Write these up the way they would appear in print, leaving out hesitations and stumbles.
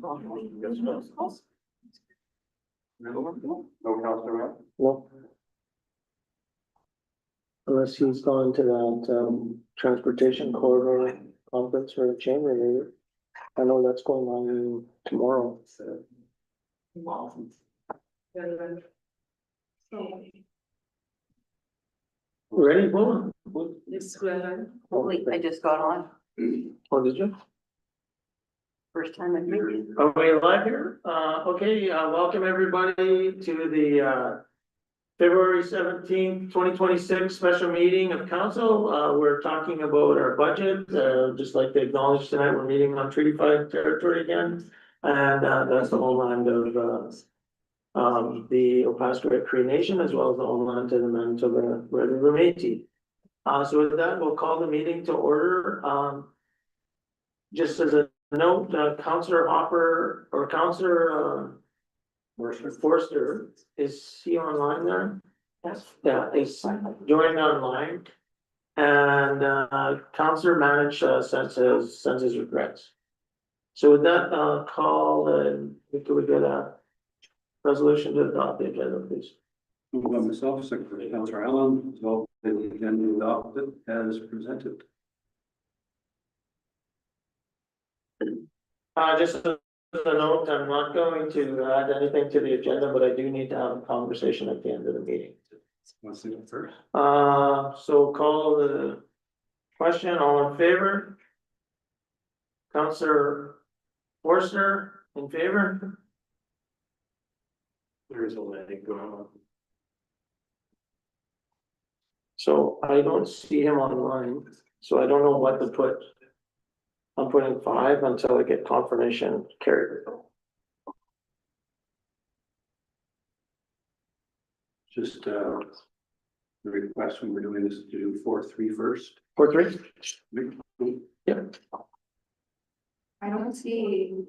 No, Counselor Ryan? No. Unless he's gone to that, transportation corridor conference or chamber meeting. I know that's going on tomorrow. Ready, Paul? Holy, I just got on, Oh, did you? first time in meeting. Are we live here? Okay, welcome everybody to the, February 17th, 2026 special meeting of council. We're talking about our budget. Just like to acknowledge tonight, we're meeting on Treaty 5 territory again. And, that's the homeland of, the Opaskwayak Cree Nation, as well as the homeland to the Manitoba Red River Métis. So with that, we'll call the meeting to order. Just as a note, Councillor Hopper or Councillor, Forster, is he online there? Yes. Yeah, he's joined online. And Councillor Manage sends his regrets. So with that, call and could we get a resolution to adopt the agenda, please? Moved by myself, Secretary Counselor Allen, resolved that the agenda adopted as presented. Just a note, I'm not going to add anything to the agenda, but I do need to have a conversation at the end of the meeting. Let's see it first. So call the question, all in favor? Councillor Forster, in favor? There is a lag going on. So I don't see him online, so I don't know what to put. I'm putting 5 until I get confirmation carried. Just the request when we're doing this to do 4-3 first. 4-3? Yeah. I don't see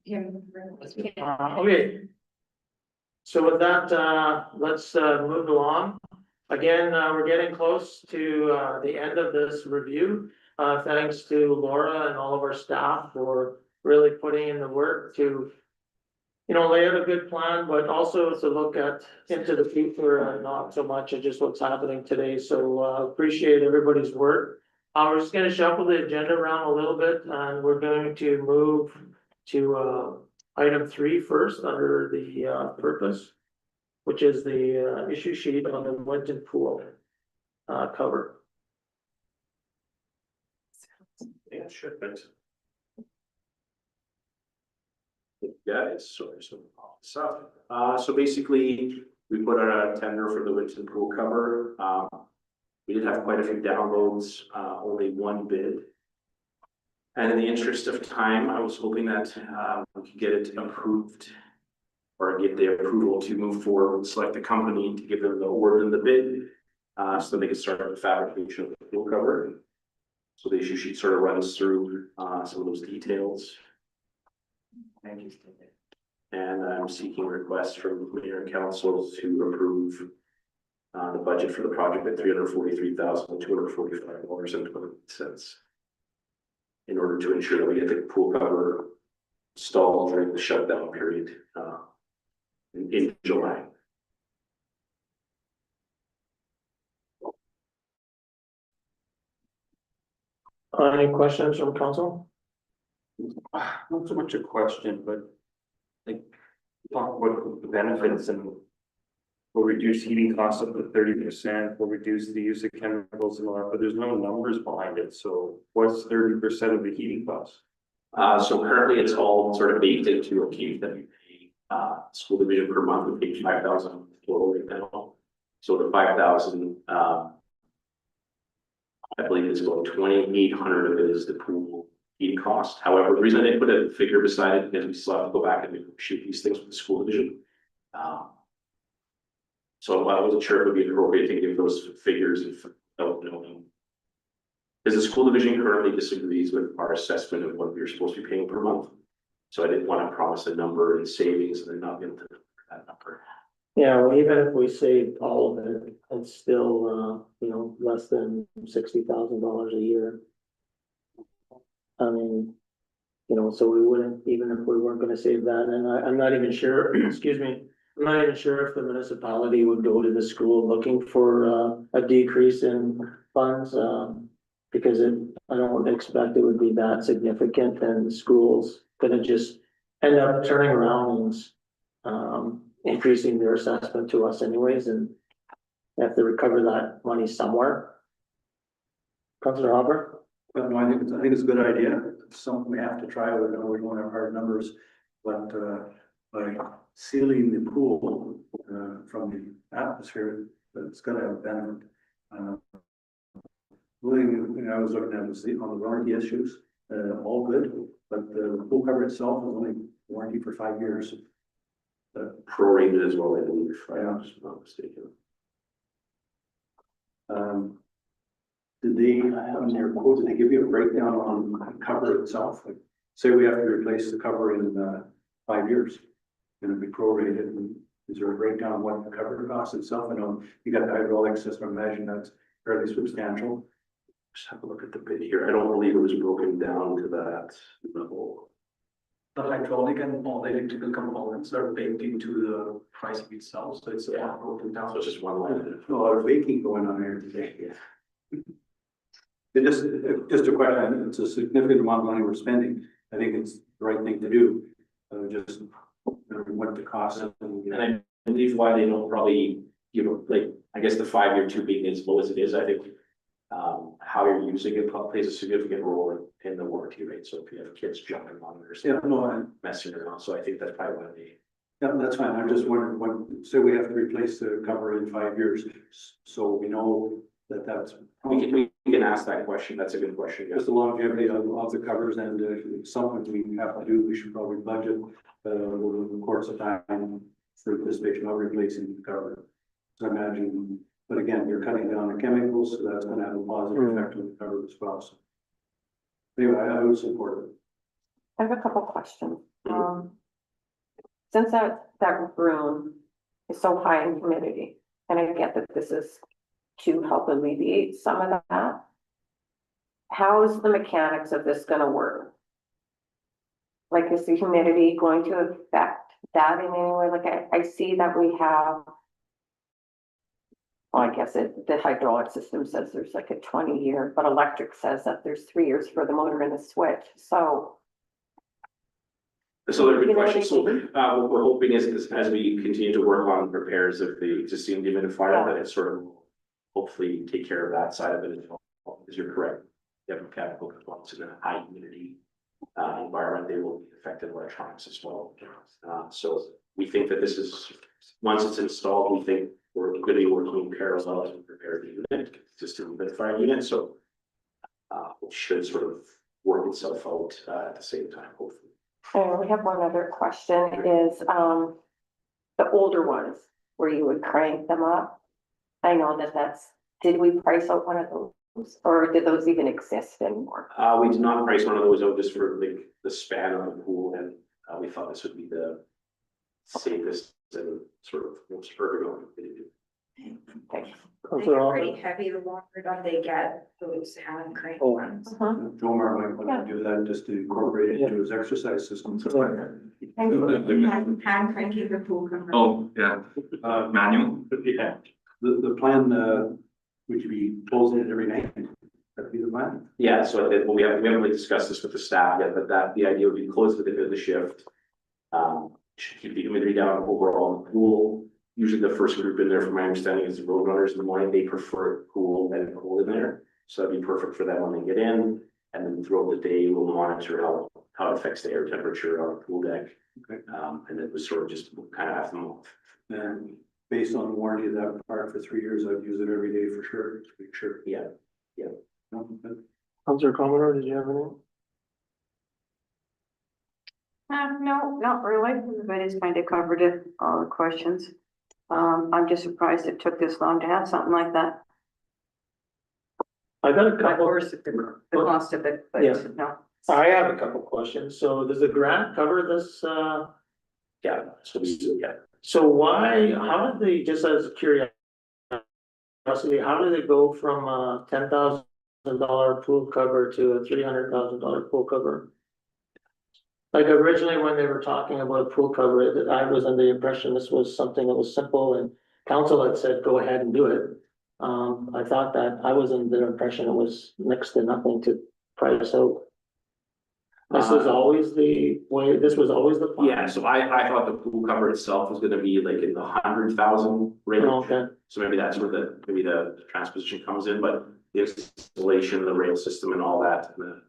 him. Okay. So with that, let's move along. Again, we're getting close to the end of this review. Thanks to Laura and all of our staff for really putting in the work to, lay out a good plan, but also to look into the future and not so much at just what's happening today. So appreciate everybody's work. We're just gonna shuffle the agenda around a little bit, and we're going to move to item 3 first under the purpose, which is the issue sheet on the Winton Pool cover. Yeah, sure. Thanks. Guys, sorry, so basically, we put out a tender for the Winton Pool cover. We did have quite a few downloads, only one bid. And in the interest of time, I was hoping that we could get it approved or get the approval to move forward and select the company to give them the award in the bid, so they could start the fabrication of the pool cover. So the issue sheet sort of runs through some of those details. Thank you. And I'm seeking requests from Mayor and Council to approve the budget for the project at $343,245.20 in order to ensure that we get the pool cover installed during the shutdown period in July. Any questions from council? Not so much a question, but like talk about the benefits and we'll reduce heating costs up to 30%, we'll reduce the use of chemicals and all that, but there's no numbers behind it. So what's 30% of the heating costs? So currently it's all sort of baked into a cake that we pay school division per month. We pay $5,000 total right now. So the 5,000 I believe it's about 2,800 of it is the pool heating cost. However, the reason I didn't put a figure beside it is we still have to go back and negotiate these things with the school division. So I wasn't sure if it would be appropriate to give those figures without knowing. Because the school division currently disagrees with our assessment of what we're supposed to be paying per month. So I didn't want to promise a number in savings and then not be able to that number. Yeah, well, even if we save all of it, it's still, less than $60,000 a year. I mean, You know, so we wouldn't, even if we weren't gonna save that, and I'm not even sure, excuse me. I'm not even sure if the municipality would go to the school looking for a decrease in funds, because I don't expect it would be that significant, and the school's gonna just end up turning around and increasing their assessment to us anyways, and have to recover that money somewhere. Councilor Hopper? But no, I think it's a good idea. It's something we have to try. We know we don't have hard numbers, but by sealing the pool from the atmosphere, it's gonna have a benefit. Really, I was looking at was on the warranty issues, all good, but the pool cover itself is only warranty for 5 years. Prorated as well, I believe, if I'm not mistaken. Did they, on your quote, did they give you a breakdown on the cover itself? Like, say we have to replace the cover in 5 years, and it'd be prorated, and is there a breakdown on what the cover costs itself? I know you got the hydraulic system, I imagine that's fairly substantial. Just have a look at the bid here. I don't believe it was broken down to that level. The hydraulic and all the electrical components are baked into the pricing itself, so it's all broken down. So it's just one line. A lot of baking going on here today. It just a question, it's a significant amount of money we're spending. I think it's the right thing to do. Just what the cost of. And I believe why they don't probably, like, I guess the 5-year too being as low as it is, I think. How you're using it probably plays a significant role in the warranty rate. So if you have kids jumping on it or Yeah, something, no, messing around, so I think that's probably why they. yeah, that's fine. I'm just wondering when, say we have to replace the cover in 5 years, so we know that that's. We can ask that question. That's a good question. Yes. Just the longevity of the covers, and if it's something we have to do, we should probably budget over the course of time for anticipation of replacing the cover. So I imagine, but again, you're cutting down the chemicals, so that's gonna have a positive effect on the cover as well. So anyway, I would support it. I have a couple questions. Mhm. Since that room is so high in humidity, and I get that this is to help alleviate some of that. How is the mechanics of this gonna work? Like, is the humidity going to affect that in any way? Like, I see that we have. Well, I guess the hydraulic system says there's like a 20-year, but electric says that there's 3 years for the motor and the switch, so. So they're good You know what questions. I So, mean? what we're hoping is as we continue to work on repairs of the existing dehumidifier, that it sort of hopefully take care of that side of it as well. Because you're correct. You have mechanical components in a high humidity environment, they will be affected electronics as well. So we think that this is, once it's installed, we think we're going to be working in parallel to prepare the unit, just to humidifier unit. So it should sort of work itself out at the same time, hopefully. And we have one other question is, the older ones where you would crank them up. I know did we price out one of those or did those even exist anymore? We did not price one of those out just for like the span of the pool, and we thought this would be the safest and sort of most ergonomic way to do. Okay. They're pretty heavy, the longer that they get, those hand crank Oh. ones. Jomar might want to do that just to incorporate it into his exercise system. Hand cranking the pool cover. Oh, yeah, manual. Yeah. The plan, would you be closing it every night? That'd be the plan. Yeah, so we haven't really discussed this with the staff yet, but the idea would be close to the end of the shift. Should keep the humidity down overall in the pool. Usually the first group in there, from my understanding, is the road runners in the morning. They prefer cool and cold in there. So that'd be perfect for them when they get in. And then throughout the day, we'll monitor how it affects the air temperature on the pool deck. Okay. And then we sort of just kind of have them off. And based on the warranty of that part for 3 years, I'd use it every day for sure, to make sure. Yeah. No, but Councilor Commodore, did you have any? No, not really. Everybody's kind of covered it, all the questions. I'm just surprised it took this long to have something like that. I got a Of couple. course, the cost of it, but Yeah. no. I have a couple questions. So does the grant cover this? Yeah, yeah. So why, how did they, just as a curiosity, how did it go from a $10,000 pool cover to a $300,000 pool cover? Like originally when they were talking about pool cover, that I was under the impression this was something that was simple and council had said, go ahead and do it. I thought that, I was under the impression it was next to nothing to price out. This was always the way, this was always the plan? Yeah, so I thought the pool cover itself was gonna be like in the 100,000 range. Okay, So maybe that's where maybe the transposition comes in, but the installation, the rail system and all that, and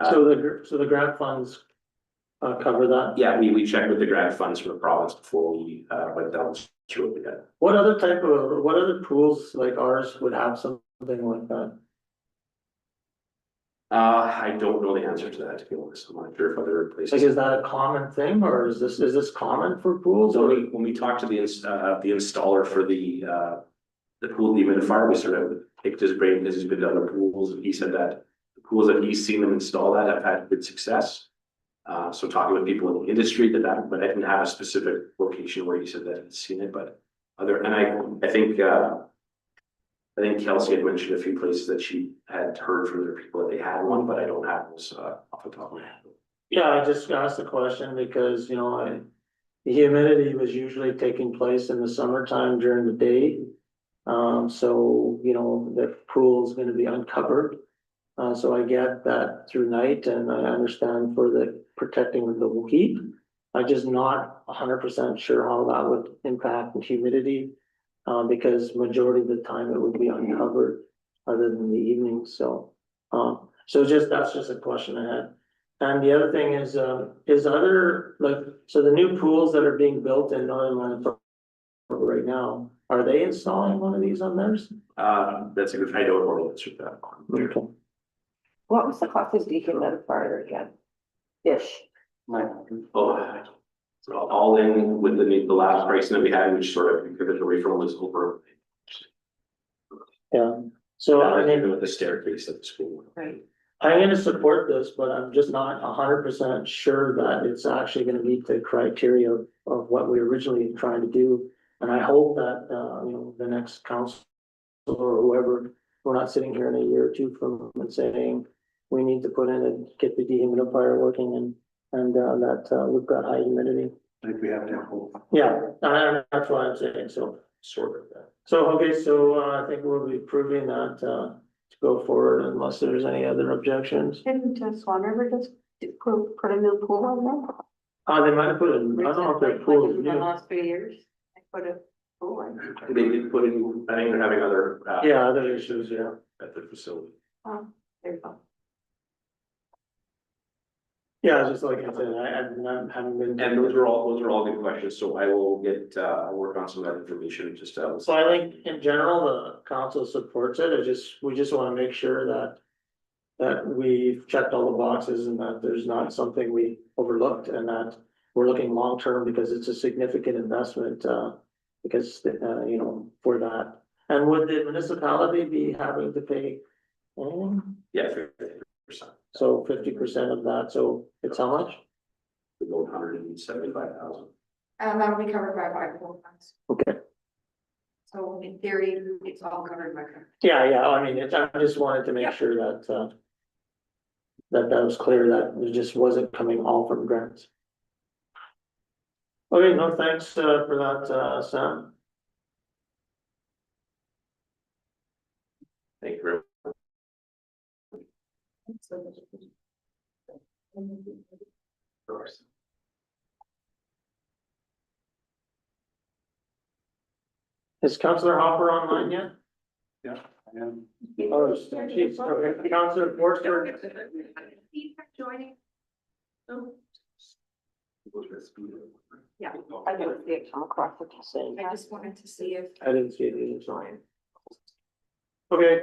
so the grant funds cover that? yeah, we checked with the grant funds from the province before we went down through it again. What other pools like ours would have something like that? I don't know the answer to that, to be honest. I'm not sure if other Like, places. is that a common thing or is this common for pools So or? when we talked to the installer for the pool dehumidifier, we sort of picked his brain because he's been to other pools, and he said that the pools that he's seen them install that have had good success. So talking with people in the industry but I didn't have a specific location where he said that he'd seen it, but I think Kelsey had mentioned a few places that she had heard from their people that they had one, but I don't have those off the top of my head. Yeah, I just asked the question because, you know, the humidity was usually taking place in the summertime during the day. So, you know, the pool's gonna be uncovered. So I get that through night and I understand for the protecting of the heat. I'm just not 100% sure how that would impact the humidity. Because majority of the time it would be uncovered other than the evenings, so. That's just a question I had. And the other thing is other, like, so the new pools that are being built in Northern Manitoba right now, are they installing one of these on theirs? That's a good, I don't know the answer to that. Okay. What was the cost of dehumidifier again? Ish. Oh, so all in with the last pricing that we had, which sort of pivoted away from was over. Yeah, so I mean, Even with the staircase at the school. Right. I'm gonna support this, but I'm just not 100% sure that it's actually gonna meet the criteria of what we originally trying to do. And I hope that, you know, the next council or whoever, we're not sitting here in a year or two from and saying, we need to put in and get the dehumidifier working and that we've got high humidity. I think we have to have hope. Yeah, that's what I'm saying, so. Sort of that. So, okay, so I think we'll be proving that to go forward unless there's any other objections. Didn't Swan River just put a new pool on there? They might have put it, I don't know if their pool is In the new. last 3 years, they put a pool in. They did put in, I think they're having other. Yeah, other issues, yeah. At their facility. Oh, there you go. Yeah, just like I said, I haven't been. And those are all good questions, so I will get, work on some of that information, just, So I think in general, the council supports it, we just wanna make sure that we've checked all the boxes and that there's not something we overlooked and that we're looking long-term because it's a significant investment, because, you know, for that. And would the municipality be having to pay anything? yeah, 50%. So 50% of that, so it's how much? The 175,000. That'll be covered by pool funds. Okay. So in theory, it's all covered by. Yeah, I mean, I just wanted to make sure that, that was clear, that it just wasn't coming all from grants. Okay, no, thanks, for that, Sam. Thank you very much. Is Councillor Hopper online yet? Yeah, I am. Oh, she's, okay, Councillor Forster. Joining. Yeah, I didn't see it come across the same. I just wanted to see if. I didn't see it either, sorry. Okay.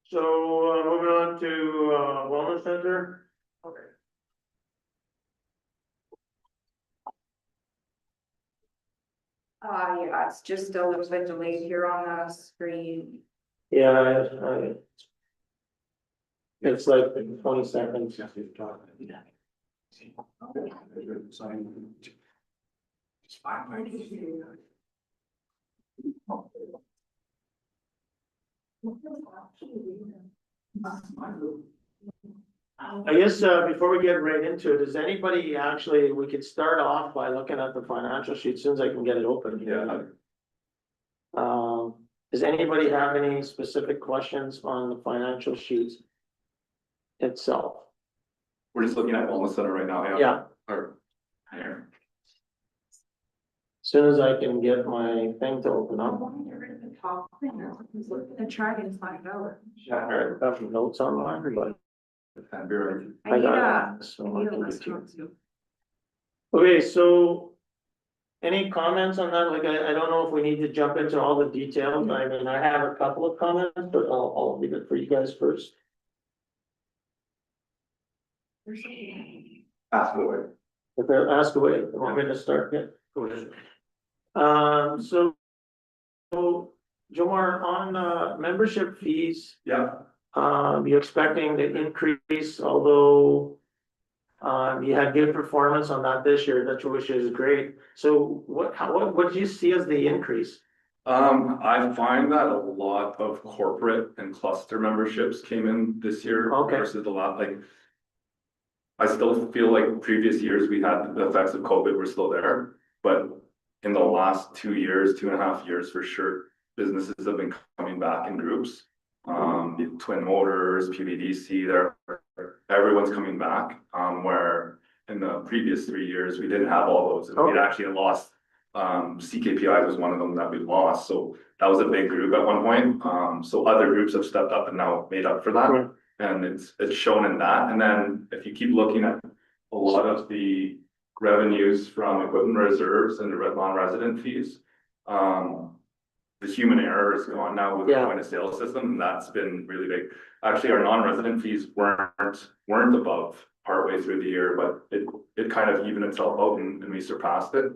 So, moving on to, Wellness Center. Okay. Yeah, it's just a little bit delayed here on the screen. Yeah, it's like 20 seconds. I guess, before we get right into it, does anybody actually, we could start off by looking at the financial sheet, as soon as I can get it open. Yeah. Does anybody have any specific questions on the financial sheets itself? We're just looking at wellness center right now, Yeah, Or, here. as soon as I can get my thing to open up. And try and find out. I have some notes online, but February. I got it, so I can get to it. Okay, so. Any comments on that? Like, I don't know if we need to jump into all the details. I mean, I have a couple of comments, but I'll leave it for you guys first. Ask away. If they ask away, you want me to start yet? Go ahead. So Jomar, on membership fees, Yeah, you're expecting to increase, although you had good performance on that this year, which is great. So what do you see as the increase? I find that a lot of corporate and cluster memberships came in this year Okay. versus the last, like. I still feel like previous years we had the effects of COVID were still there, but in the last 2 years, 2.5 years for sure, businesses have been coming back in groups. Twin Motors, PVDC, everyone's coming back, where in the previous 3 years, we didn't have all those, and we Okay. actually lost. CKPI was one of them that we lost, so that was a big group at one point, so other groups have stepped up and now made up for that. Right. And it's shown in that, and then if you keep looking at a lot of the revenues from equipment reserves and the non-resident fees. The human error is gone now with the Yeah. point of sale system, and that's been really big. Actually, our non-resident fees weren't above partway through the year, but it kind of evened itself out and we surpassed it.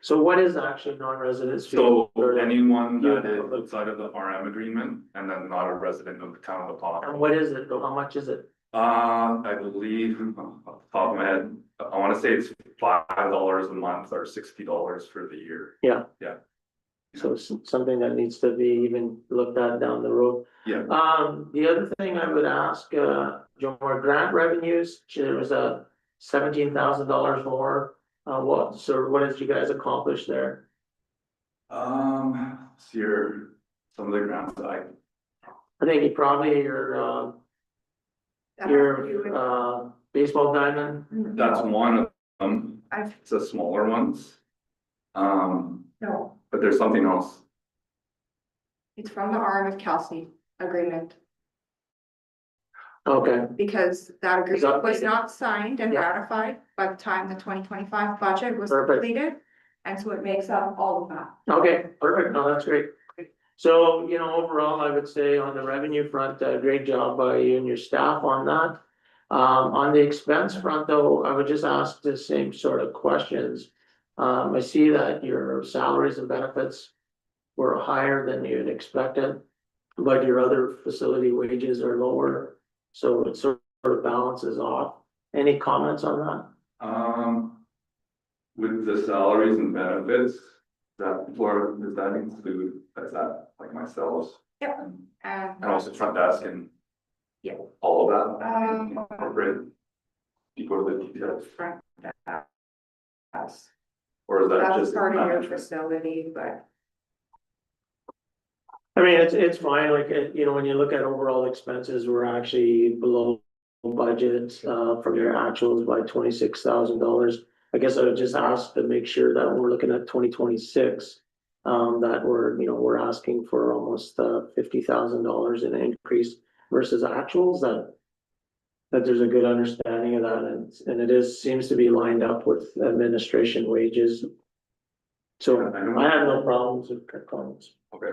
So what is actually non-residents? fee? So Or- anyone that Yeah. is outside of the RM agreement and then not a resident of the town of And Apopka. what is it, though? How much is it? I believe, off the top of my head, I wanna say it's $5 a month or $60 for the year. Yeah. Yeah. So it's something that needs to be even looked at down the road. Yeah. The other thing I would ask, Jomar, grant revenues, there was a $17,000 more. What did you guys accomplish there? See here, some of the grants that I think you probably your baseball diamond. that's one of them, I've, it's the smaller ones. no, But there's something else. it's from the arm of Kelsey agreement, Okay, because that Is agreement that- was not signed and Yeah. ratified by the time the 2025 budget was Perfect. completed. And so it makes up all of that. okay, perfect. No, that's great. So, overall, I would say on the revenue front, great job by you and your staff on that. On the expense front, though, I would just ask the same sort of questions. I see that your salaries and benefits were higher than you had expected, but your other facility wages are lower, so it sort of balances off. Any comments on that? With the salaries and benefits, does that include, that's that, like myself, Yep. and also front desk and. Yeah. All of that, Um, corporate. You go to the details, front desk. or is that That's just? part of your facility, but I mean, it's fine, like, when you look at overall expenses, we're actually below budget, from your actuals by $26,000. I guess I would just ask to make sure that when we're looking at 2026, that we're asking for almost, $50,000 in increase versus actuals, that there's a good understanding of that, and it seems to be lined up with administration wages. So I have no problems with comments. Okay,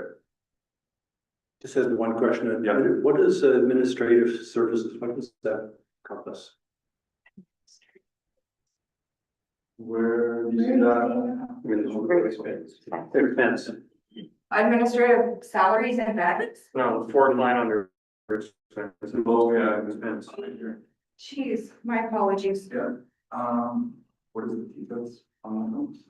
Just has one question. Yeah. What is administrative services? What does that encompass? where do you see that? I mean, expense. administrative salaries and benefits. No, fourth line under. Oh, yeah, Expense. Jeez, my apologies. Yeah, what is the details on those?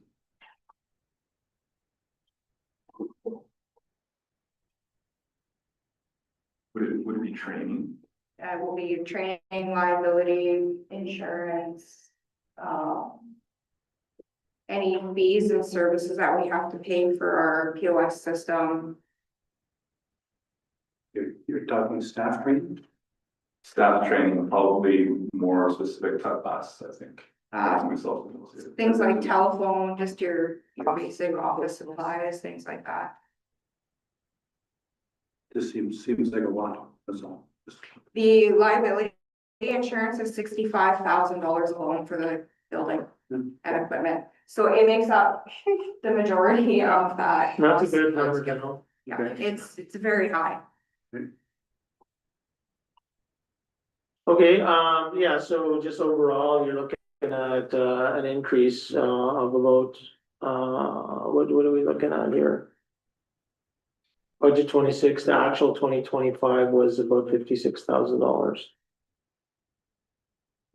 Would it be training? will be training, liability, insurance, any fees and services that we have to pay for our POS system. You're talking staff training? Staff training, probably more specific to us, I think. Myself. Things like telephone, just your basic office supplies, things like that. This seems like a lot, that's all. The liability insurance is $65,000 alone for the building and equipment. So it makes up the majority of that. That's a good number, general. Yeah, it's very high. Okay, yeah, so just overall, you're looking at, an increase, of about, what are we looking at here? Budget 26, the actual 2025 was about $56,000.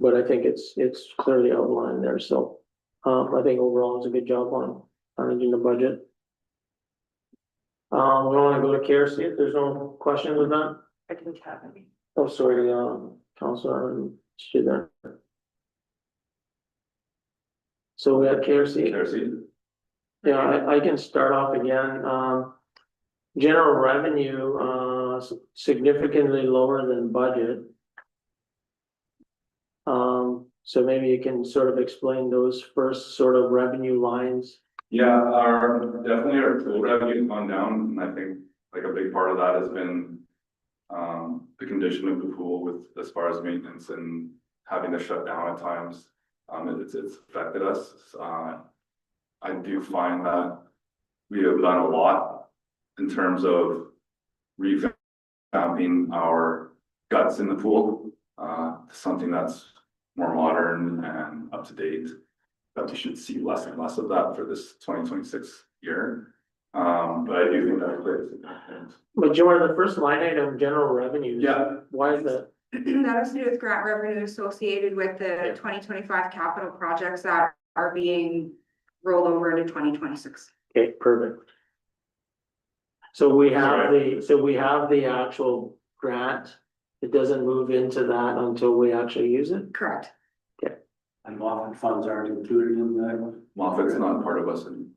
But I think it's clearly outlined there, so, I think overall it's a good job on managing the budget. We wanna go to KRC, if there's no questions with that? I didn't have any. Oh, sorry, Counselor, she there. So we have KRC. KRC. Yeah, I can start off again. General revenue, significantly lower than budget. So maybe you can sort of explain those first sort of revenue lines. Yeah, definitely our pool revenue's gone down, and I think like a big part of that has been the condition of the pool with as far as maintenance and having to shut down at times. It's affected us. I do find that we have done a lot in terms of revamping our guts in the pool, something that's more modern and up to date. That we should see less and less of that for this 2026 year. But I do think that plays significant. But Joanne, the first line item, general revenues. Yeah. Why is that? That has to do with grant revenue associated with the 2025 capital projects that are being rolled over into 2026. Okay, perfect. So we have the actual grant. It doesn't move into that until we actually use it. Correct. And Moffett funds aren't included in that. Moffitt's not part of us and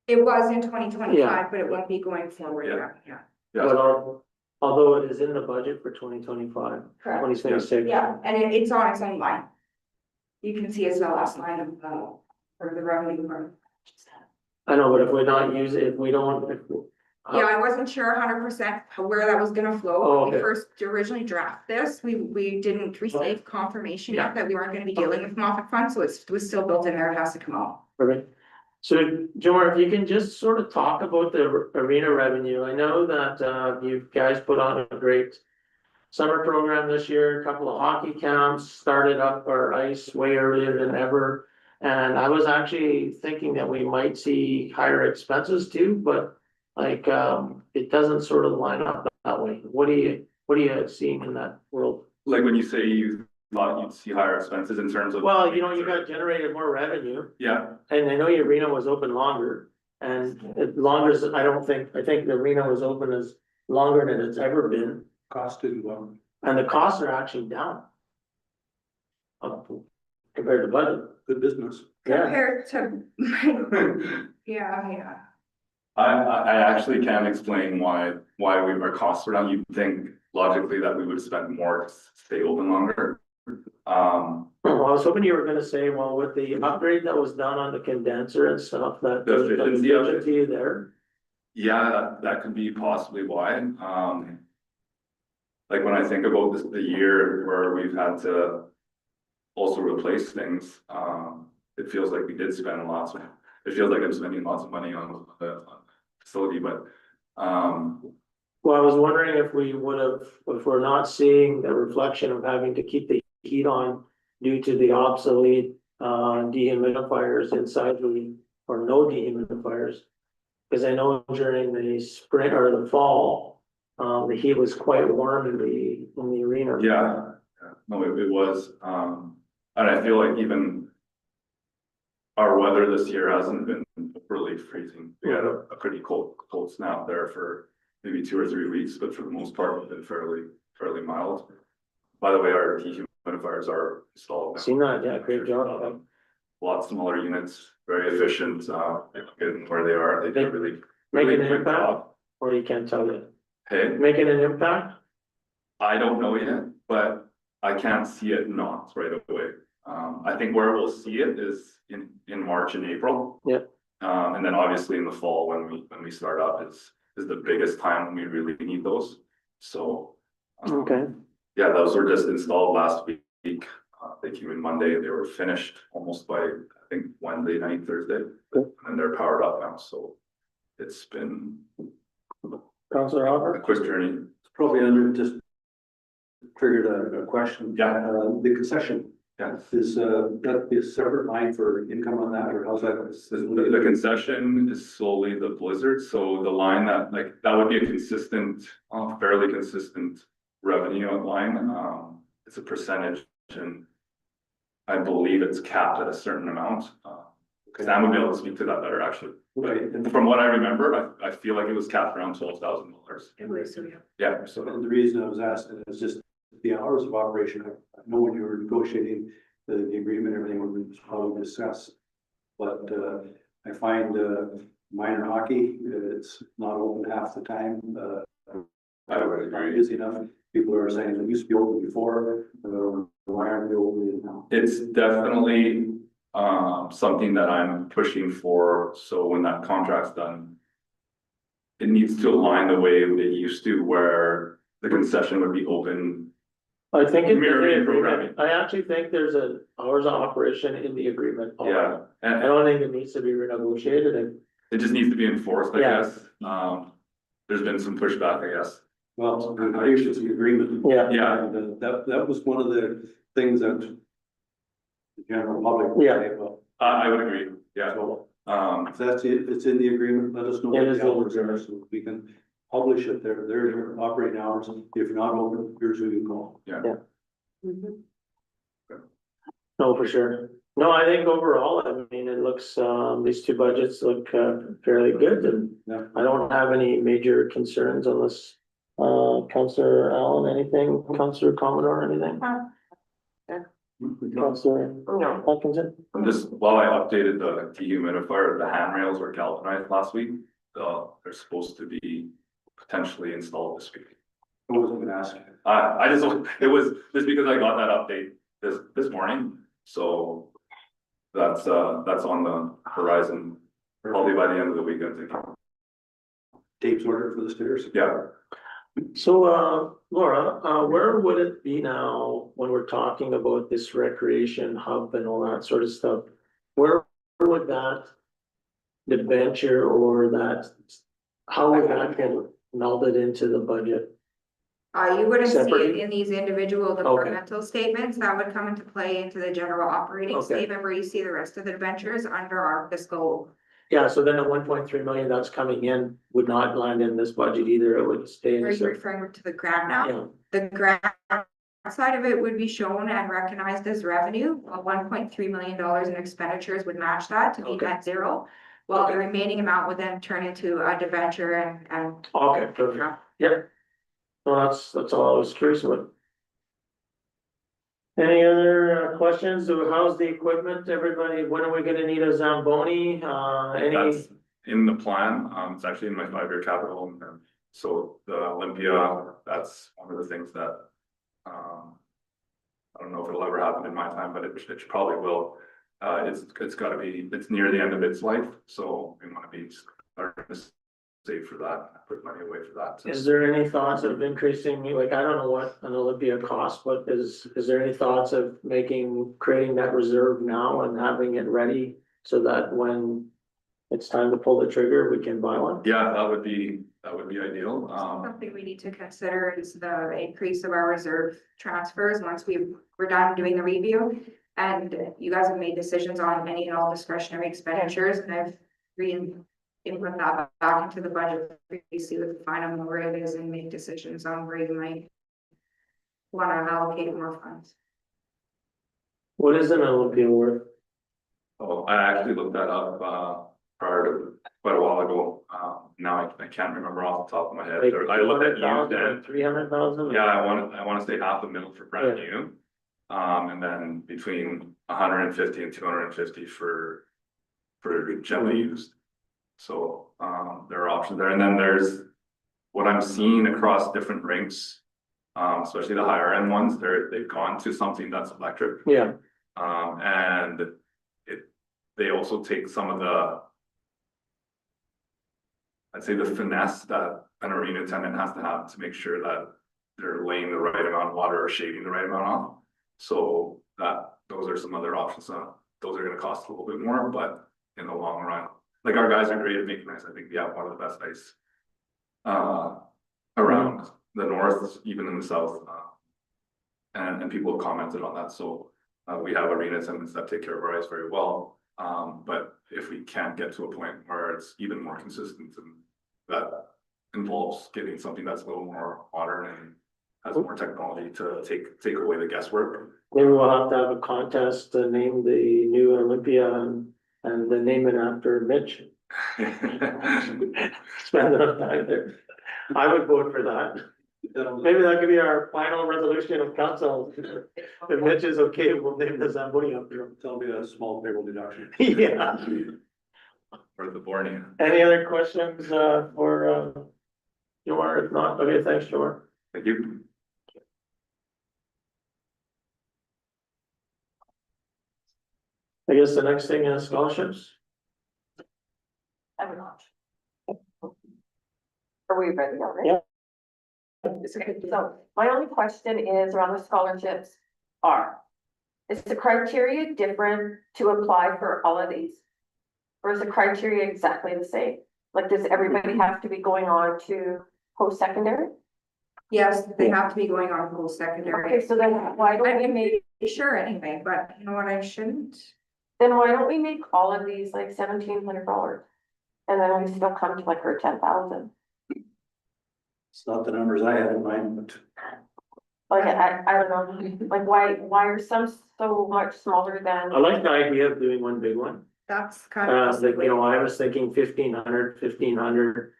It was in 2025, Yeah. but it won't be going forward. Yeah. But although it is in the budget for 2025, Correct. 2026. Yeah, and it's on its own line. You can see it's the last line of for the revenue part. I know, but if we're not using, if we don't, Yeah, I wasn't sure 100% where that was gonna flow. Oh, When we okay. first originally draft this, we didn't receive confirmation yet that we weren't gonna be dealing with Moffett funds, so it was still built in there, it has to come out. perfect. So, Joanne, if you can just sort of talk about the arena revenue. I know that you guys put on a great summer program this year, a couple of hockey camps, started up our ice way earlier than ever. And I was actually thinking that we might see higher expenses too, but like, it doesn't sort of line up that way. What are you seeing in that world? like when you say you thought you'd see higher expenses in terms of. Well, you got generated more revenue. Yeah, And I know your arena was open longer, and as long as, I think the arena was open as longer than it's ever been, Cost didn't go up. and the costs are actually down. Compared to budget, Good business. yeah, Compared to, yeah. I actually can't explain why our costs were down. You'd think logically that we would spend more to stay open longer. well, I was hoping you were gonna say, well, with the upgrade that was done on the condenser and stuff, that. The efficiency of it. efficiency there. Yeah, that could be possibly why. Like when I think about the year where we've had to also replace things, it feels like we did spend lots of, it feels like I'm spending lots of money on the facility, but, Well, I was wondering if we would have, if we're not seeing the reflection of having to keep the heat on due to the obsolete dehumidifiers inside or no dehumidifiers. Cause I know during the spring or the fall, the heat was quite warm in the arena. yeah, no, it was, and I feel like even our weather this year hasn't been really freezing. We had a pretty cold snap there for maybe 2 or 3 weeks, but for the most part, it's been fairly mild. by the way, our dehumidifiers are installed now. Seen that, yeah, great job. Lot smaller units, very efficient, given where they are, they do really. Making really an quick impact, job. or you can't tell yet? Hey, Making an impact? I don't know yet, but I can't see it not right away. I think where we'll see it is in March and April. Yeah. And then obviously in the fall, when we start up is the biggest time when we really need those, so. Okay, Yeah, those were just installed last week. They came in Monday, they were finished almost by, I think, Wednesday night, Thursday. Good. And they're powered up now, so it's been Councillor a Albert? quick journey. It's probably under, just triggered a question. Yeah. The concession, Yeah, is, that be a separate line for income on that, or how's that? the concession is solely the Blizzard, so the line that would be a consistent, fairly consistent revenue line. It's a percentage and I believe it's capped at a certain amount. Sam would be able to speak to that better, actually. Okay, But from what I remember, I feel like it was capped around $12,000. Yeah, so the reason I was asking is just the hours of operation. I know when you were negotiating the agreement, everything was probably discussed. But I find minor hockey, it's not open half the time. I would agree. Busy enough. People are saying it used to be open before, why aren't they open now? It's definitely something that I'm pushing for, so when that contract's done. It needs to align the way it used to, where the concession would be open. I think it's in the Mirroring agreement. programming. I actually think there's a hours of operation in the agreement. already. Yeah, I and don't think it needs to be renegotiated and, it just needs to be enforced, I Yeah. guess. There's been some pushback, I guess. Well, I think it's the agreement. yeah, Yeah, And, that was one of the things that the general public. Yeah. say, well, I would agree, yeah. so Um, if that's it, it's in the agreement, let us know It what is the in the hours are, so we can publish it there. There's your operating hours. If you're not open, here's who you call. no, for sure. No, I think overall, I mean, it looks, these two budgets look fairly good and Yeah. I don't have any major concerns unless Councillor Allen, anything, Councillor Commodore, anything? Councillor No. Hutchinson? just while I updated the dehumidifier, the handrails were galvanized last week. They're supposed to be potentially installed this week. I wasn't gonna ask. I just, it was just because I got that update this morning, so. That's on the horizon, probably by the end of the week, I think. Tapes ordered for the stairs. Yeah, So, Laura, where would it be now when we're talking about this recreation hub and all that sort of stuff? Where would that debenture or that, how would that get melded into the budget? You wouldn't see it Separately? in these individual departmental statements, that would come into play into the general operating Okay. statement where you see the rest of the debentures under our fiscal. Yeah, so then the 1.3 million that's coming in would not land in this budget either, it would stay in. Are you the- referring to the grant now? Yeah, The grant side of it would be shown and recognized as revenue, while $1.3 million in expenditures would match that to be Okay. net zero. While the Okay. remaining amount would then turn into a debenture and. okay, perfect, yep. Well, that's all I was curious about. Any other questions? So how's the equipment, everybody? When are we gonna need a Zamboni? Any? that's in the plan. It's actually in my 5-year capital. And so the Olympia, that's one of the things that, I don't know if it'll ever happen in my time, but it probably will. It's gotta be, it's near the end of its life, so we wanna be starting to save for that, put money away for that. Is there any thoughts of increasing, like, I don't know what an Olympia costs, but is there any thoughts of creating that reserve now and having it ready? So that when it's time to pull the trigger, we can buy one? Yeah, that would be ideal. Something we need to consider is the increase of our reserve transfers once we're done doing the review. And you guys have made decisions on any and all discretionary expenditures, and I've input that back into the budget. You see what the final number it is and make decisions on where you might wanna allocate more funds. What is an Olympia worth? Oh, I actually looked that up, prior to quite a while ago. now I can't remember off the top of my head, I looked at used and, 300,000? yeah, I wanna say half a mil for brand new. And then between 150 and 250 for gently used. So, there are options there, and then there's what I'm seeing across different rinks. Especially the higher end ones, they've gone to something that's electric. Yeah, And they also take some of the, I'd say, the finesse that an arena attendant has to have to make sure that they're laying the right amount of water or shaving the right amount off. So those are some other options. Those are gonna cost a little bit more, but in the long run, like, our guys are great at making ice. I think we have one of the best ice around the north, even in the south. And people have commented on that, so we have arena attendants that take care of our ice very well. But if we can't get to a point where it's even more consistent, and that involves getting something that's a little more modern and has more technology to take away the guesswork. maybe we'll have to have a contest to name the new Olympia and then name it after Mitch. Spend enough time there. I would vote for that. Maybe that could be our final resolution of council. If Mitch is okay, we'll name the Zamboni up there. That'll be a small payroll deduction. Yeah. Or the Borneo. Any other questions, for, Jomar? If not, okay, thanks, Jomar. Thank you. I guess the next thing is scholarships. Are we ready already? Yeah. So my only question is around the scholarships is the criteria different to apply for all of these? Or is the criteria exactly the same? Like, does everybody have to be going on to post-secondary? Yes, they have to be going on post-secondary. Okay, so then why I don't we mean, make, sure, anyway, but you know what, I shouldn't. then why don't we make all of these like $1,700? And then we still come to like our 10,000? It's not the numbers I had in mind, but Like, I don't know, like why are some so much smaller than? I like the idea of doing one big one. That's kind of. Like, I was thinking 1,500, 1,500,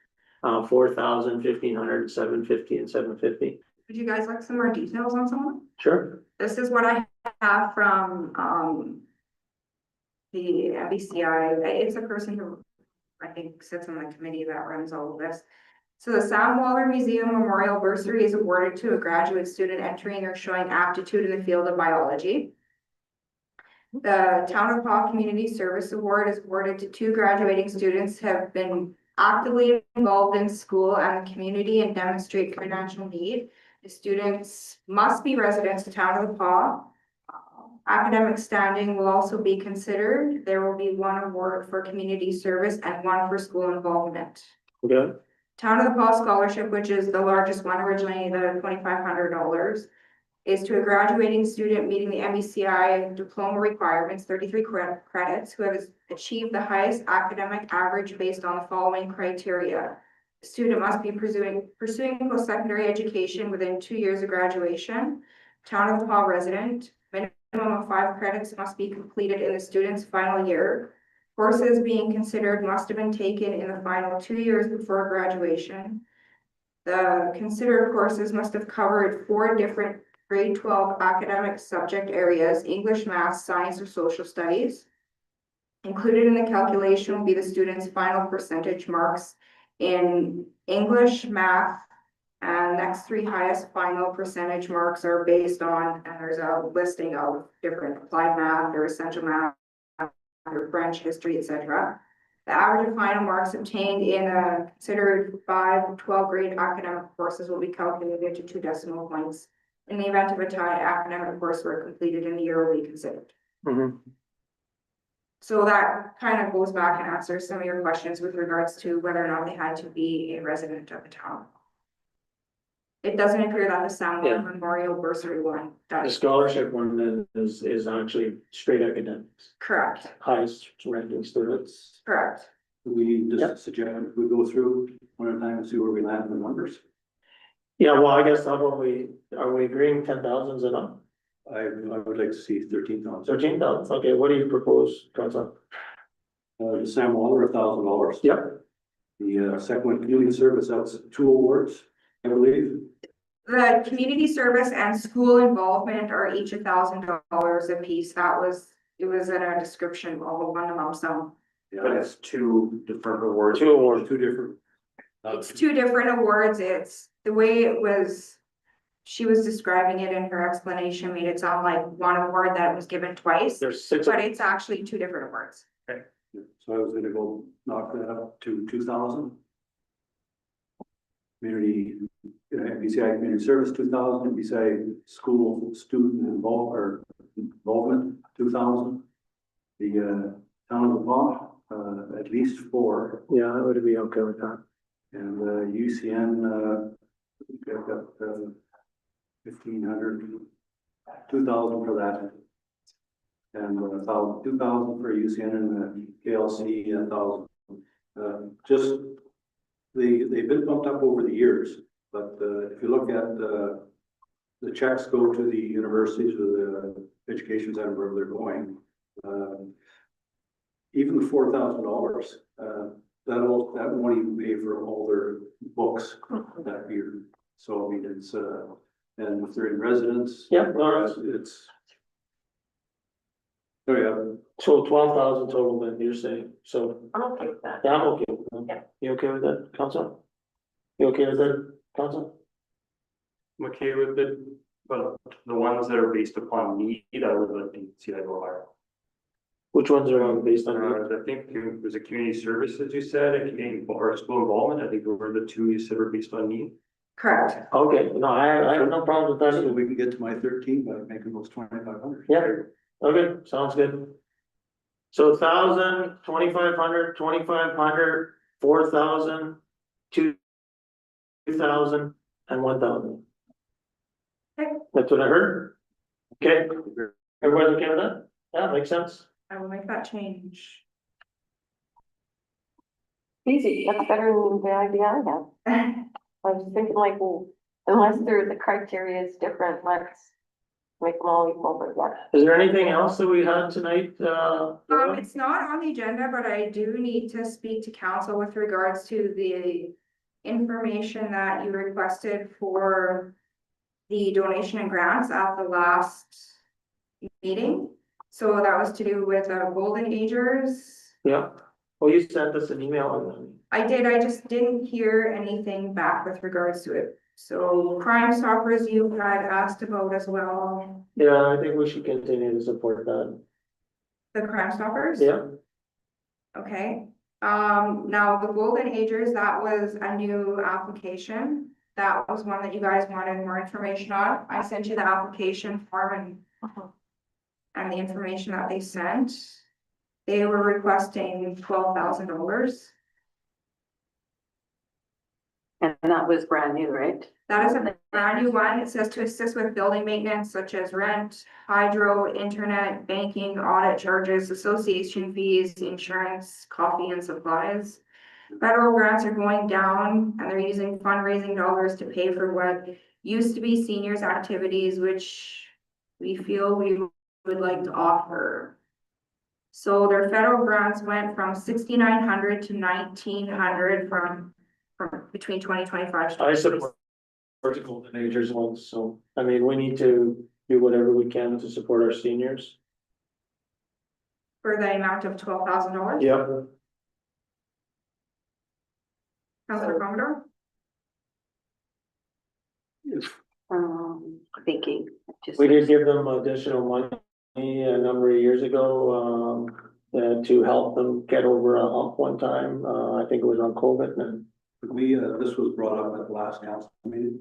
4,000, 1,500, 750 and 750. Would you guys like some more details on someone? Sure. This is what I have from, the MBCI. It's a person who I think sits on the committee that runs all of this. So the Sam Waller Museum Memorial Bursary is awarded to a graduate student entering or showing aptitude in the field of biology. The Town of Paw Community Service Award is awarded to 2 graduating students who have been actively involved in school and the community and demonstrate financial need. The students must be residents of Town of the Paw. Academic standing will also be considered. There will be 1 award for community service and 1 for school involvement. Okay. Town of the Paw Scholarship, which is the largest one, originally the $2,500, is to a graduating student meeting the MBCI diploma requirements, 33 credits, who have achieved the highest academic average based on the following criteria. The student must be pursuing post-secondary education within 2 years of graduation. Town of the Paw resident, minimum of 5 credits must be completed in the student's final year. Courses being considered must have been taken in the final 2 years before graduation. The considered courses must have covered 4 different grade 12 academic subject areas: English, math, science, or social studies. Included in the calculation will be the student's final percentage marks in English, math, and next 3 highest final percentage marks are based on, and there's a listing of different applied math or essential math, or French, history, etc. The average of final marks obtained in a considered 5 to 12 grade academic courses will be calculated to 2 decimal points. In the event of a tie, academic coursework completed in the year will be considered. Mm-hmm. So that kind of goes back and answers some of your questions with regards to whether or not they had to be a resident of the town. It doesn't appear that the Sam Waller Memorial Bursary one The does. scholarship one then is actually straight academics, Correct, highest ranking students. correct. we Yep. just suggest we go through one at a time and see where we land in the numbers. Yeah, well, I guess how about are we agreeing 10,000 is enough? I would like to see 13,000. 13,000, okay, what do you propose, Council? The Sam Waller, $1,000. Yep. The second one, community service, that's 2 awards, I believe. The community service and school involvement are each $1,000 a piece. It was in a description of one lump sum. But it's 2 different awards. 2 awards. 2 different. It's 2 different awards. It's the way it was. She was describing it in her explanation, made it sound like one award that was given twice, There's 6. but it's actually 2 different awards. So I was gonna go knock that up to 2,000. Community, BCI community service 2,000, BCI school student involvement 2,000. The town of Vermont, at least 4, Yeah, I would be okay with that. and UCN, I've got 1,500, 2,000 for that. And 2,000 for UCN and KLC, 1,000. Just, they've been bumped up over the years, but if you look at the checks go to the universities or the education center wherever they're going. Even the $4,000, that won't even pay for all their books that year. So I mean, it's and if they're in residence. Yeah, no, It's. Oh, yeah. So 12,000 total then, you're saying, so, I'm okay with that. yeah, I'm okay with that. Yeah. You okay with that, council? You okay with that, council? I'm okay with it, but the ones that are based upon need, I would like to see that go higher. Which ones are on based on? I think it was a community services, you said, and community or school involvement, I think were the 2 you said were based on need. Correct. Okay, no, I have no problem with that So either. we can get to my 13 by making those 2,500. Yeah, okay, sounds good. So 1,000, 2,500, 2,500, 4,000, 2,000, and 1,000. Okay. That's what I heard. Okay, everybody okay with that? Yeah, makes sense. I will make that change. Easy, that's better than the idea I had. I was thinking like, well, unless the criteria is different, let's make them all equal, but yeah. Is there anything else that we had tonight? It's not on the agenda, but I do need to speak to council with regards to the information that you requested for the donation and grants at the last meeting. So that was to do with Golden Agers. Yeah, well, you sent us an email on that. I did, I just didn't hear anything back with regards to it. So Crime Stoppers you had asked about as well, Yeah, I think we should continue to support that. the Crime Stoppers? Yeah, Okay, now the Golden Agers, that was a new application. That was one that you guys wanted more information on. I sent you the application form and the information that they sent. They were requesting $12,000. And that was brand new, right? That is a brand new one. It says to assist with building maintenance such as rent, hydro, internet, banking, audit charges, association fees, insurance, coffee and supplies. Federal grants are going down and they're using fundraising dollars to pay for what used to be seniors activities, which we feel we would like to offer. So their federal grants went from 6,900 to 1,900 from between 2025. I support the Golden Agers ones, so, I mean, we need to do whatever we can to support our seniors. For the amount of $12,000. Yep. Councilor Commodore? Thinking, just. We did give them additional money a number of years ago, to help them get over a hump one time. I think it was on COVID and. We, this was brought up at the last council meeting.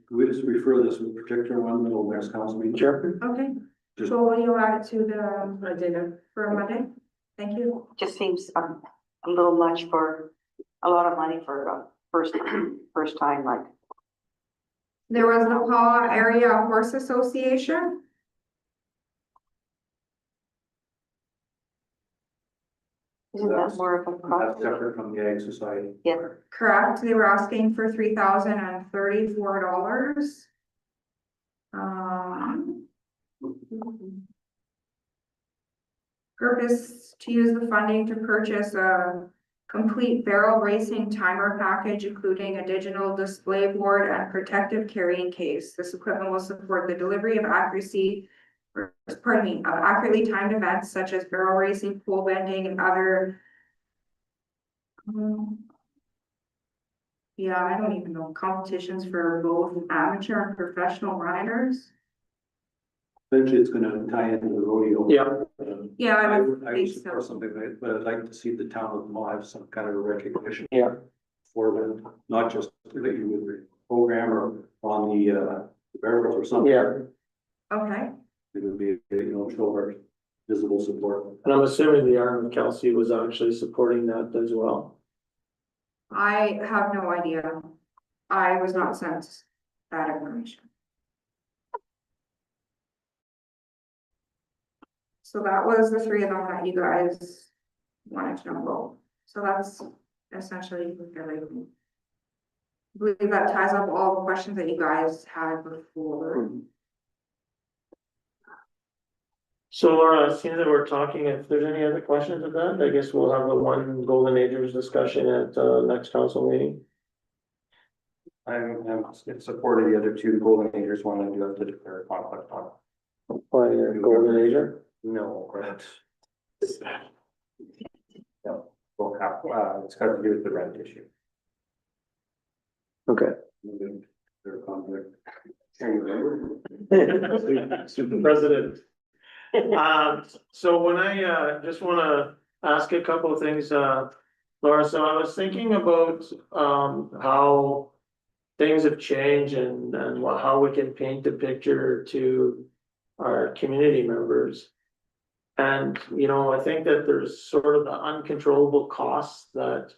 We just refer this particular one to the next council meeting. Sure. Okay, Just- so will you add it to the agenda for Monday? Thank you. Just seems a little much for, a lot of money for first time, like. There was the Paw Area Horse Association. Isn't that more of a That's profit? separate from the Ag Society. Yeah. Correct, they were asking for $3,034. Purpose to use the funding to purchase a complete barrel racing timer package, including a digital display board and protective carrying case. This equipment will support the delivery of accurately timed events such as barrel racing, pole bending, and other. Yeah, I don't even know, competitions for both amateur and professional riders. Eventually, it's gonna tie into the rodeo. Yeah. Yeah, I would I would think support so. something like, but I'd like to see the town of Mall have some kind of recognition. Yeah. For them, not just that you would program or on the barrels or something. Yeah, Okay, It would be, show our visible support. and I'm assuming the Arm of Kelsey was actually supporting that as well. I have no idea. I was not sent that information. So that was the three of them that you guys wanted to know about. So that's essentially everything. I believe that ties up all the questions that you guys had before. So Laura, seeing that we're talking, if there's any other questions of that, I guess we'll have a one Golden Acres discussion at next council meeting. I'm in support of the other two Golden Acres one. I do have to declare a conflict on. Why, Golden Acre? No, right. No, we'll have, it's got to do with the rent issue. Okay. Their conflict. Super president. So when I just wanna ask a couple of things, Laura, so I was thinking about how things have changed and how we can paint a picture to our community members. And, I think that there's sort of the uncontrollable costs that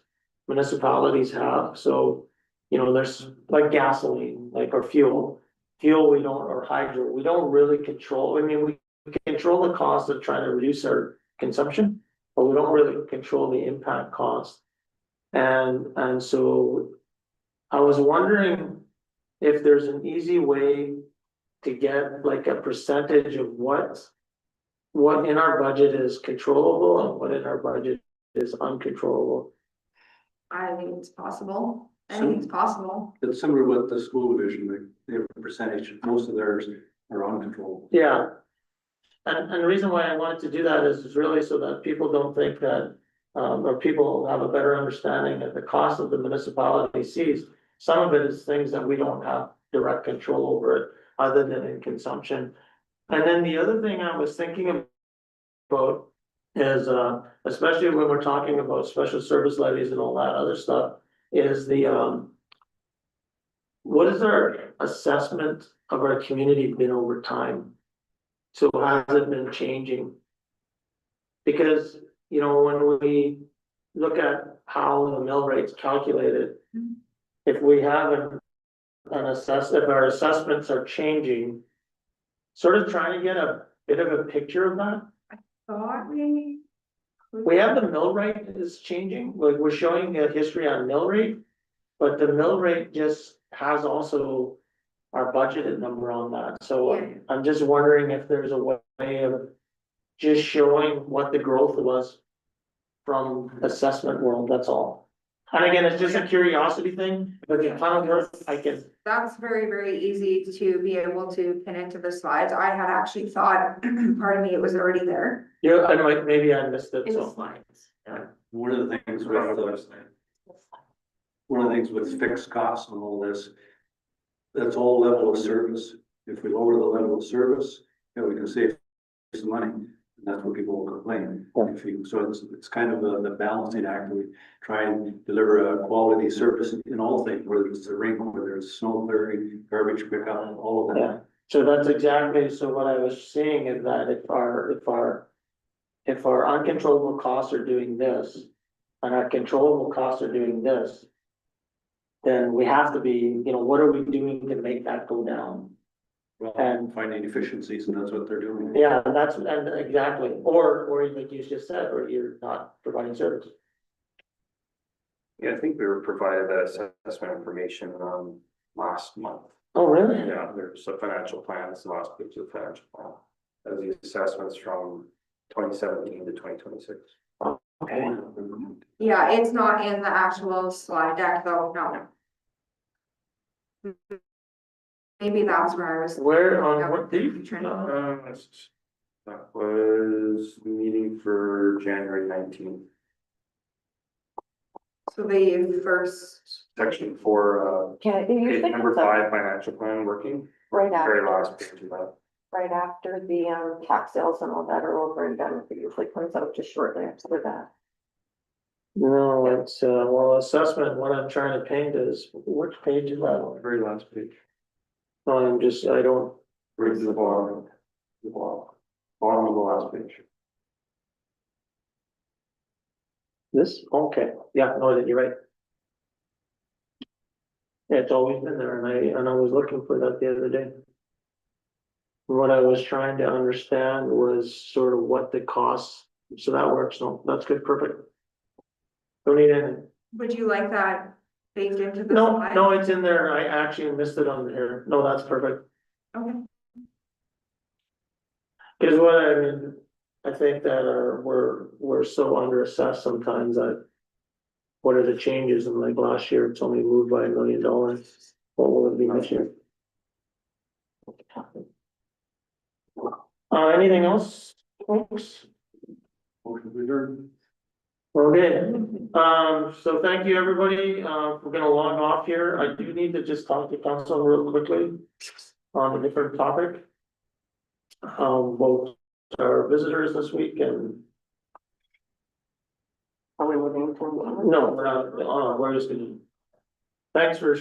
municipalities have, so, there's like gasoline, like, or fuel we don't, or hydro, we don't really control, I mean, we control the cost of trying to reduce our consumption, but we don't really control the impact cost. And so I was wondering if there's an easy way to get like a percentage of what in our budget is controllable and what in our budget is uncontrollable. I think it's possible. I think it's possible. It's similar with the school division, they have a percentage, most of theirs are uncontrolled. Yeah. And the reason why I wanted to do that is really so that people don't think that, or people have a better understanding of the cost of the municipality sees. Some of it is things that we don't have direct control over it, other than in consumption. And then the other thing I was thinking about is, especially when we're talking about special service levies and all that other stuff, is the, what is our assessment of our community been over time? So has it been changing? Because, when we look at how the mill rate's calculated, if we have if our assessments are changing, sort of trying to get a bit of a picture of that. Thought we. We have the mill rate is changing, like we're showing a history on mill rate, but the mill rate just has also our budgeted number on that, so Yeah. I'm just wondering if there's a way of just showing what the growth was from assessment world, that's all. And again, it's just a curiosity thing, but the final growth, I can, That's very, very easy to be able to pin into the slides. I had actually thought, pardon me, it was already there. maybe I missed it, In the so. slides. One of the things with fixed costs and all this, that's all level of service. If we lower the level of service, we can save some money, and that's what people will complain. So it's kind of the balancing act. We try and deliver a quality service in all things, whether it's the rink, whether it's snow clearing, garbage pickup, all of that. Yeah, so that's exactly, so what I was seeing is that if our uncontrollable costs are doing this, and our controllable costs are doing this, then we have to be, what are we doing to make that go down? Well, And- finding efficiencies, and that's what they're doing. Yeah, and exactly, or like you just said, or you're not providing service. Yeah, I think we were provided that assessment information last month. Oh, really? Yeah, there's a financial plan, it's the last page of the financial plan. As the assessments from 2017 to 2026. Okay. Yeah, it's not in the actual slide deck though, no. Maybe that's where I was. Where, on what date? That was meeting for January 19th, So the first, section 4, Can it page usually number comes up 5, financial plan working, right very after, last page of that. right after the tax sales and all that are over and done, it usually comes out just shortly after that. No, it's, well, assessment, what I'm trying to paint is, which page is that on? Very last page. I'm just, I don't, Right to the bottom. The bottom of the last page. this, okay, yeah, no, you're right. Yeah, it's always been there, and I was looking for that the other day. What I was trying to understand was sort of what the costs, so that works, no, that's good, perfect. Don't need anything. would you like that baked into the No, slide? no, it's in there, I actually missed it on here, no, that's perfect. Okay. Cause what I mean, I think that we're so under assessed sometimes that. What are the changes, and like last year, it's only moved by $1 million, what will it be this year? Anything else, folks? Motion to adjourn. Okay, so thank you, everybody, we're gonna log off here, I do need to just talk to council real quickly. On a different topic. Both our visitors this week and, Are we moving to? no, we're not, we're just gonna. Thanks for